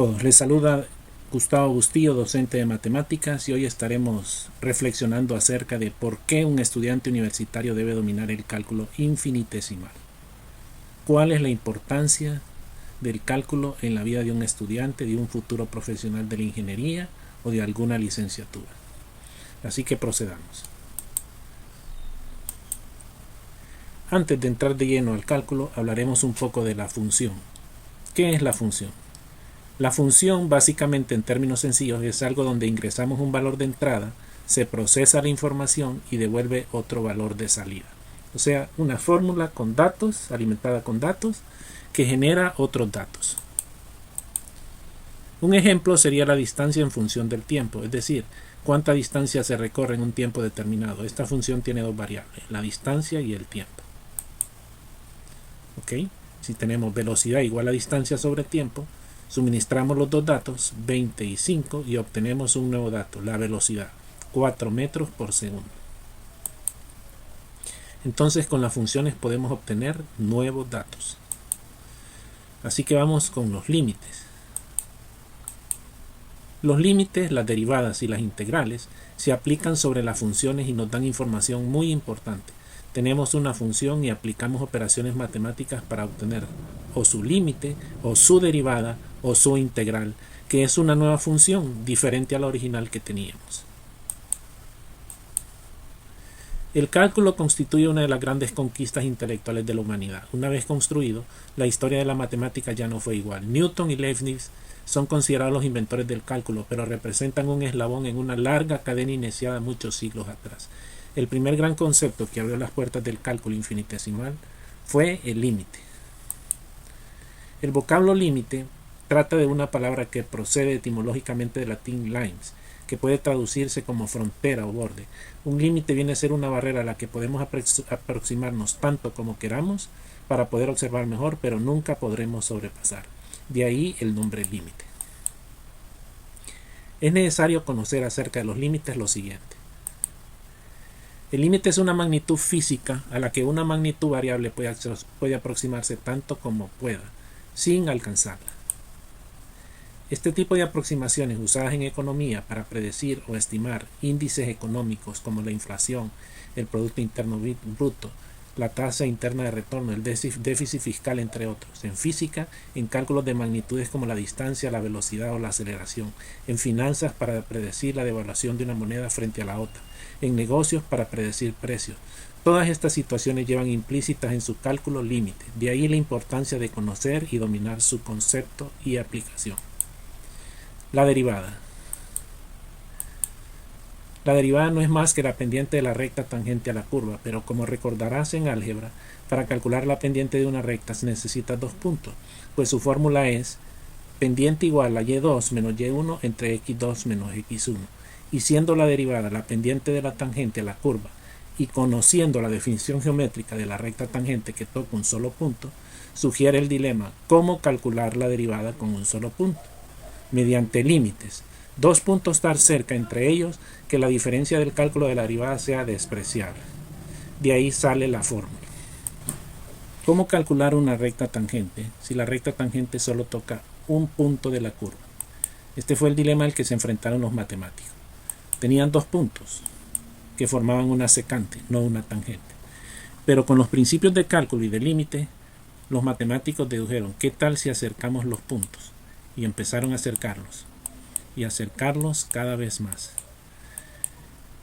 Les saluda Gustavo Bustillo, docente de matemáticas, y hoy estaremos reflexionando acerca de por qué un estudiante universitario debe dominar el cálculo infinitesimal. ¿Cuál es la importancia del cálculo en la vida de un estudiante, de un futuro profesional de la ingeniería o de alguna licenciatura? Así que procedamos. Antes de entrar de lleno al cálculo, hablaremos un poco de la función. ¿Qué es la función? La función, básicamente en términos sencillos, es algo donde ingresamos un valor de entrada, se procesa la información y devuelve otro valor de salida. O sea, una fórmula con datos, alimentada con datos, que genera otros datos. Un ejemplo sería la distancia en función del tiempo, es decir, cuánta distancia se recorre en un tiempo determinado. Esta función tiene dos variables, la distancia y el tiempo. ¿Ok? Si tenemos velocidad igual a distancia sobre tiempo, suministramos los dos datos, 20 y 5, y obtenemos un nuevo dato, la velocidad, 4 metros por segundo. Entonces con las funciones podemos obtener nuevos datos. Así que vamos con los límites. Los límites, las derivadas y las integrales se aplican sobre las funciones y nos dan información muy importante. Tenemos una función y aplicamos operaciones matemáticas para obtener o su límite, o su derivada, o su integral, que es una nueva función diferente a la original que teníamos. El cálculo constituye una de las grandes conquistas intelectuales de la humanidad. Una vez construido, la historia de la matemática ya no fue igual. Newton y Leibniz son considerados los inventores del cálculo, pero representan un eslabón en una larga cadena iniciada muchos siglos atrás. El primer gran concepto que abrió las puertas del cálculo infinitesimal fue el límite. El vocablo límite trata de una palabra que procede etimológicamente del latín limes, que puede traducirse como frontera o borde. Un límite viene a ser una barrera a la que podemos aproximarnos tanto como queramos para poder observar mejor, pero nunca podremos sobrepasar. De ahí el nombre límite. Es necesario conocer acerca de los límites lo siguiente. El límite es una magnitud física a la que una magnitud variable puede aproximarse tanto como pueda, sin alcanzarla. Este tipo de aproximaciones usadas en economía para predecir o estimar índices económicos como la inflación, el Producto Interno Bruto, la tasa interna de retorno, el déficit fiscal, entre otros. En física, en cálculos de magnitudes como la distancia, la velocidad o la aceleración. En finanzas, para predecir la devaluación de una moneda frente a la otra. En negocios, para predecir precios. Todas estas situaciones llevan implícitas en su cálculo límite. De ahí la importancia de conocer y dominar su concepto y aplicación. La derivada. La derivada no es más que la pendiente de la recta tangente a la curva, pero como recordarás en álgebra, para calcular la pendiente de una recta se necesita dos puntos, pues su fórmula es pendiente igual a y2 menos y1 entre x2 menos x1. Y siendo la derivada la pendiente de la tangente a la curva, y conociendo la definición geométrica de la recta tangente que toca un solo punto, sugiere el dilema cómo calcular la derivada con un solo punto. Mediante límites, dos puntos tan cerca entre ellos que la diferencia del cálculo de la derivada sea despreciable. De ahí sale la fórmula. ¿Cómo calcular una recta tangente si la recta tangente solo toca un punto de la curva? Este fue el dilema al que se enfrentaron los matemáticos. Tenían dos puntos que formaban una secante, no una tangente. Pero con los principios de cálculo y de límite, los matemáticos dedujeron ¿qué tal si acercamos los puntos? Y empezaron a acercarlos y acercarlos cada vez más,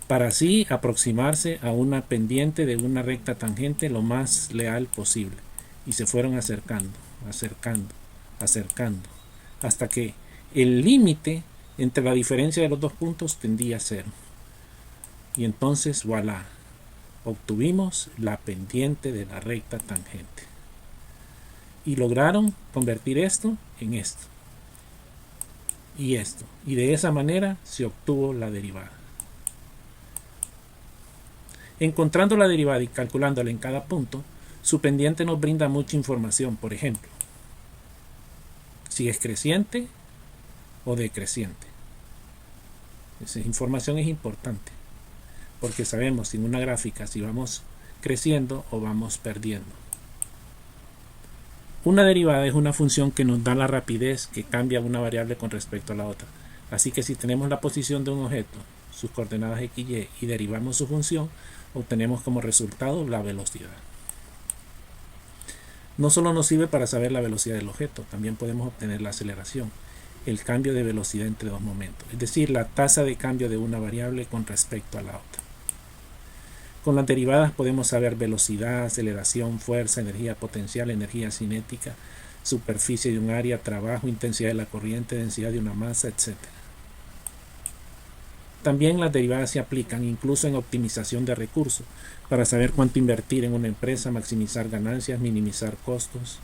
para así aproximarse a una pendiente de una recta tangente lo más leal posible, y se fueron acercando, hasta que el límite entre la diferencia de los dos puntos tendía a cero, y entonces voilà, obtuvimos la pendiente de la recta tangente, y lograron convertir esto en esto y esto, y de esa manera se obtuvo la derivada. Encontrando la derivada y calculándola en cada punto, su pendiente nos brinda mucha información. Por ejemplo, si es creciente o decreciente. Esa información es importante, porque sabemos en una gráfica si vamos creciendo o vamos perdiendo. Una derivada es una función que nos da la rapidez que cambia una variable con respecto a la otra. Así que si tenemos la posición de un objeto, sus coordenadas x, y derivamos su función, obtenemos como resultado la velocidad. No solo nos sirve para saber la velocidad del objeto, también podemos obtener la aceleración, el cambio de velocidad entre dos momentos, es decir, la tasa de cambio de una variable con respecto a la otra. Con las derivadas podemos saber velocidad, aceleración, fuerza, energía potencial, energía cinética, superficie de un área, trabajo, intensidad de la corriente, densidad de una masa, etc. También las derivadas se aplican incluso en optimización de recursos, para saber cuánto invertir en una empresa, maximizar ganancias, minimizar costos.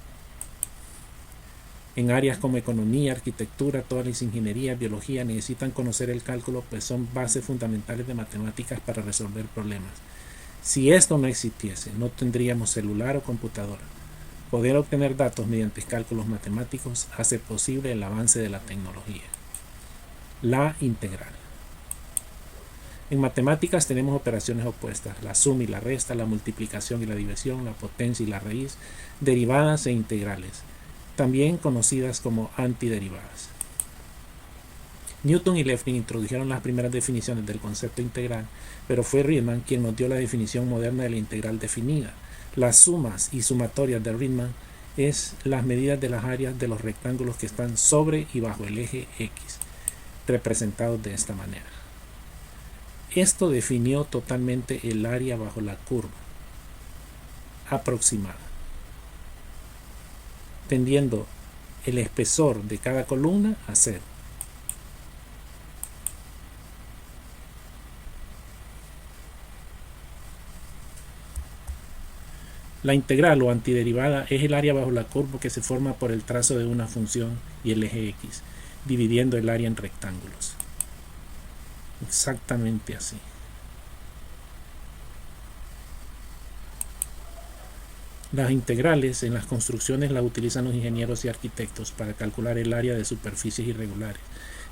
En áreas como economía, arquitectura, todas las ingenierías, biología necesitan conocer el cálculo, pues son bases fundamentales de matemáticas para resolver problemas. Si esto no existiese, no tendríamos celular o computadora. Poder obtener datos mediante cálculos matemáticos hace posible el avance de la tecnología. La integral. En matemáticas tenemos operaciones opuestas, la suma y la resta, la multiplicación y la división, la potencia y la raíz, derivadas e integrales, también conocidas como antiderivadas. Newton y Lefkin introdujeron las primeras definiciones del concepto integral, pero fue Riemann quien nos dio la definición moderna de la integral definida. Las sumas y sumatorias de Riemann es las medidas de las áreas de los rectángulos que están sobre y bajo el eje X, representados de esta manera. Esto definió totalmente el área bajo la curva aproximada, tendiendo el espesor de cada columna a 0. La integral o antiderivada es el área bajo la curva que se forma por el trazo de una función y el eje X, dividiendo el área en rectángulos. Exactamente así. Las integrales en las construcciones las utilizan los ingenieros y arquitectos para calcular el área de superficies irregulares.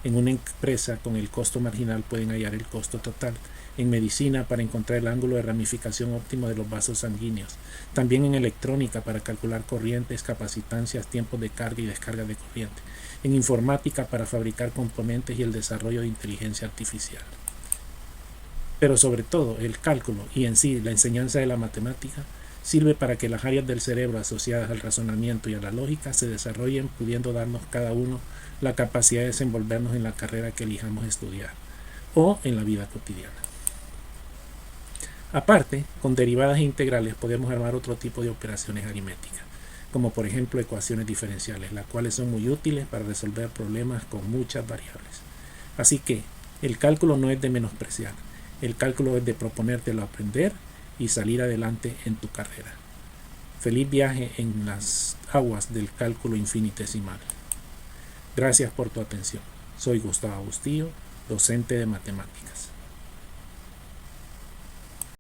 En una empresa con el costo marginal pueden hallar el costo total. En medicina para encontrar el ángulo de ramificación óptimo de los vasos sanguíneos. También en electrónica para calcular corrientes, capacitancias, tiempos de carga y descarga de corriente. En informática para fabricar componentes y el desarrollo de inteligencia artificial. Pero sobre todo el cálculo y en sí la enseñanza de la matemática sirve para que las áreas del cerebro asociadas al razonamiento y a la lógica se desarrollen, pudiendo darnos cada uno la capacidad de desenvolvernos en la carrera que elijamos estudiar o en la vida cotidiana. Aparte, con derivadas e integrales podemos armar otro tipo de operaciones aritméticas, como por ejemplo ecuaciones diferenciales, las cuales son muy útiles para resolver problemas con muchas variables. Así que el cálculo no es de menospreciar, el cálculo es de proponértelo aprender y salir adelante en tu carrera. Feliz viaje en las aguas del cálculo infinitesimal. Gracias por tu atención. Soy Gustavo Bustillo, docente de matemáticas.